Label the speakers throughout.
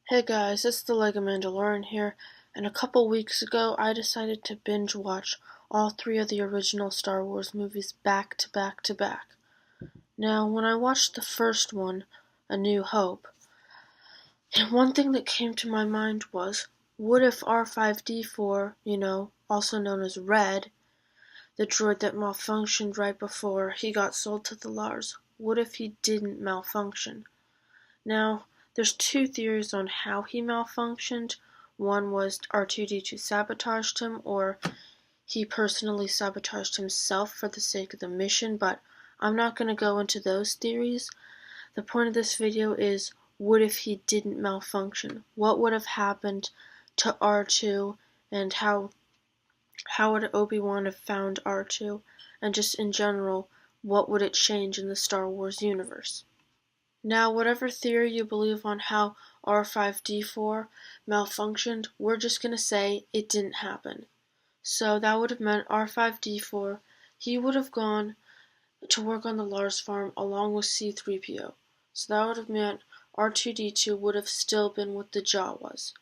Speaker 1: Hey guys, it's the Lego Mandalorian here, and a couple weeks ago I decided to binge watch all three of the original Star Wars movies back to back to back. Now, when I watched the first one, A New Hope, one thing that came to my mind was, what if R5-D4, also known as Red, the droid that malfunctioned right before he got sold to the Lars, what if he didn't malfunction? Now, there's two theories on how he malfunctioned. One was R2-D2 sabotaged him, or he personally sabotaged himself for the sake of the mission, but I'm not going to go into those theories. The point of this video is, what if he didn't malfunction? What would have happened to R2, and how would Obi-Wan have found R2? And just in general, what would it change in the Star Wars universe? Now, whatever theory you believe on how R5-D4 malfunctioned, we're just going to say it didn't happen. So that would have meant R5-D4, he would have gone to work on the Lars farm along with C-3PO. So that would have meant R2-D2 would have still been what the Jawas.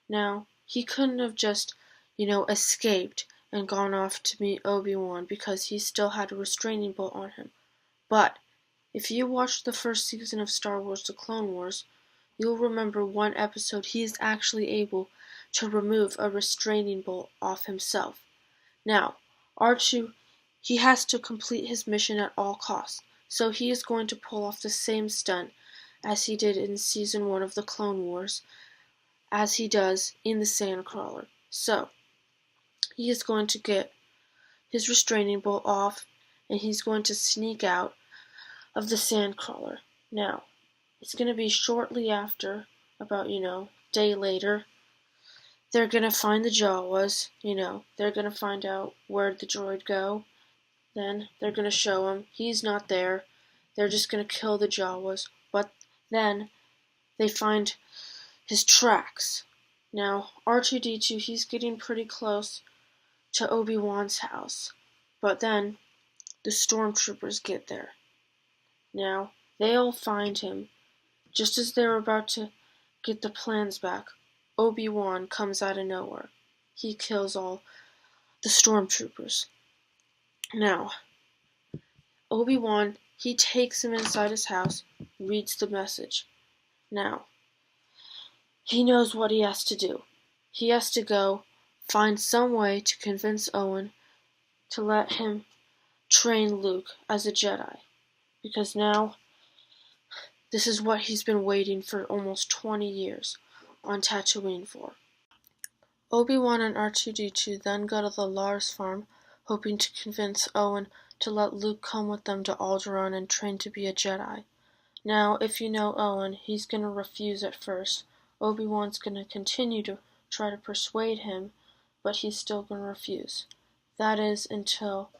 Speaker 1: Now, he couldn't have just, escaped and gone off to meet Obi-Wan because he still had a restraining bolt on him. But if you watched the first season of Star Wars The Clone Wars, you'll remember one episode he is actually able to remove a restraining bolt off himself. Now, R2, he has to complete his mission at all costs, so he is going to pull off the same stunt as he did in Season 1 of The Clone Wars, as he does in the Sandcrawler. So, he is going to get his restraining bolt off, and he's going to sneak out of the Sandcrawler. Now, it's going to be shortly after, about, day later, they're going to find the Jawas, they're going to find out where'd the droid go, then they're going to show him he's not there, they're just going to kill the Jawas, but then they find his tracks. Now, R2-D2, he's getting pretty close to Obi-Wan's house, but then the stormtroopers get there. Now, they all find him. Just as they're about to get the plans back, Obi-Wan comes out of nowhere. He kills all the stormtroopers. Now, Obi-Wan, he takes him inside his house, reads the message. Now, he knows what he has to do. He has to go find some way to convince Owen to let him train Luke as a Jedi. Because now, this is what he's been waiting for almost 20 years on Tatooine for. Obi-Wan and R2-D2 then go to the Lars farm, hoping to convince Owen to let Luke come with them to Alderaan and train to be a Jedi. Now, if you know Owen, he's going to refuse at first. Obi-Wan's going to continue to try to persuade him, but he's still going to refuse. That is until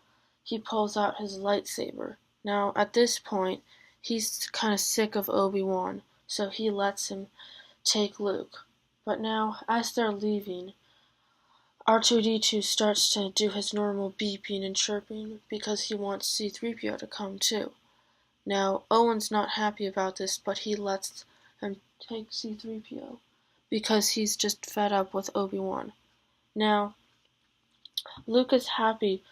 Speaker 1: he pulls out his lightsaber. Now, at this point, he's kind of sick of Obi-Wan, so he lets him take Luke. But now, as they're leaving, R2-D2 starts to do his normal beeping and chirping because he wants C-3PO to come too. Now, Owen's not happy about this, but he lets him take C-3PO because he's just fed up with Obi-Wan. Now, Luke is happy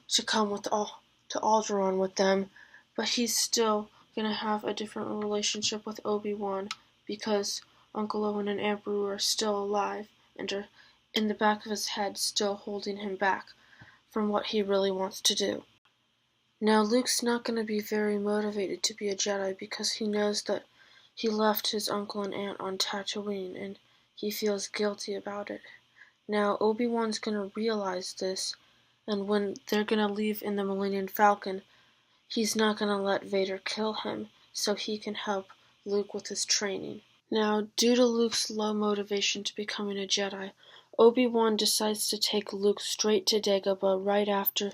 Speaker 1: to come to Alderaan with them, but he's still going to have a different relationship with Obi-Wan because Uncle Owen and Aunt Beru are still alive and are in the back of his head still holding him back from what he really wants to do. Now, Luke's not going to be very motivated to be a Jedi because he knows that he left his uncle and aunt on Tatooine and he feels guilty about it. Now, Obi-Wan's going to realize this, and when they're going to leave in the Millennium Falcon, he's not going to let Vader kill him so he can help Luke with his training. Now, due to Luke's low motivation to becoming a Jedi, Obi-Wan decides to take Luke straight to Dagobah right after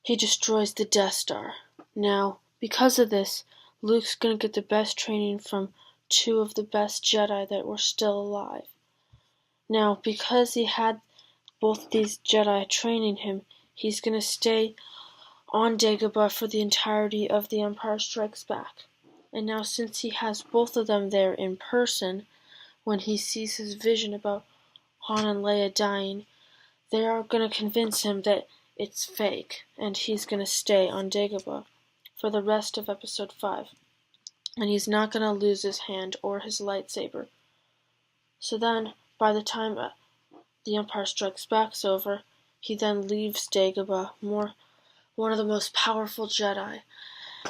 Speaker 1: he destroys the Death Star. Now, because of this, Luke's going to get the best training from two of the best Jedi that were still alive. Now, because he had both these Jedi training him, he's going to stay on Dagobah for the entirety of The Empire Strikes Back. And now, since he has both of them there in person, when he sees his vision about Han and Leia dying, they are going to convince him that it's fake, and he's going to stay on Dagobah for the rest of Episode 5. And he's not going to lose his hand or his lightsaber. So then, by the time The Empire Strikes Back's over, he then leaves Dagobah, one of the most powerful Jedi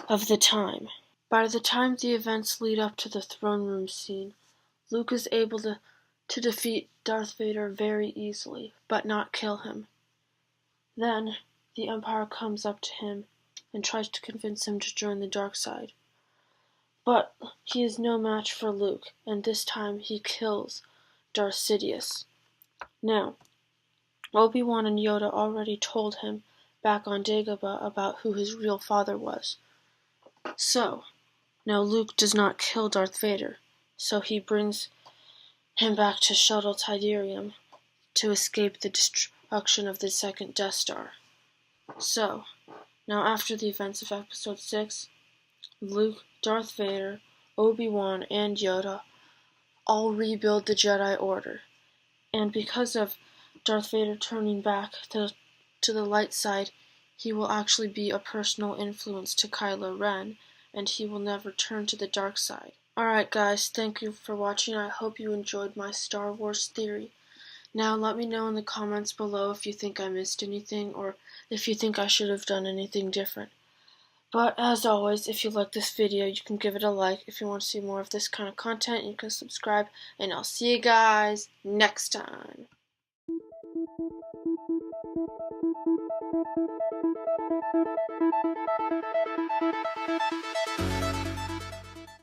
Speaker 1: of the time. By the time the events lead up to the throne room scene, Luke is able to defeat Darth Vader very easily, but not kill him. Then, the Empire comes up to him and tries to convince him to join the dark side. But he is no match for Luke, and this time he kills Darth Sidious. Now, Obi-Wan and Yoda already told him back on Dagobah about who his real father was. So, now Luke does not kill Darth Vader, so he brings him back to Shuttle Tidarium to escape the destruction of the second Death Star. So, now after the events of Episode 6, Luke, Darth Vader, Obi-Wan, and Yoda all rebuild the Jedi Order. And because of Darth Vader turning back to the light side, he will actually be a personal influence to Kylo Ren, and he will never turn to the dark side. Alright guys, thank you for watching. I hope you enjoyed my Star Wars theory. Now let me know in the comments below if you think I missed anything, or if you think I should have done anything different. But as always, if you like this video, you can give it a like. If you want to see more of this kind of content, you can subscribe, and I'll see you guys next time.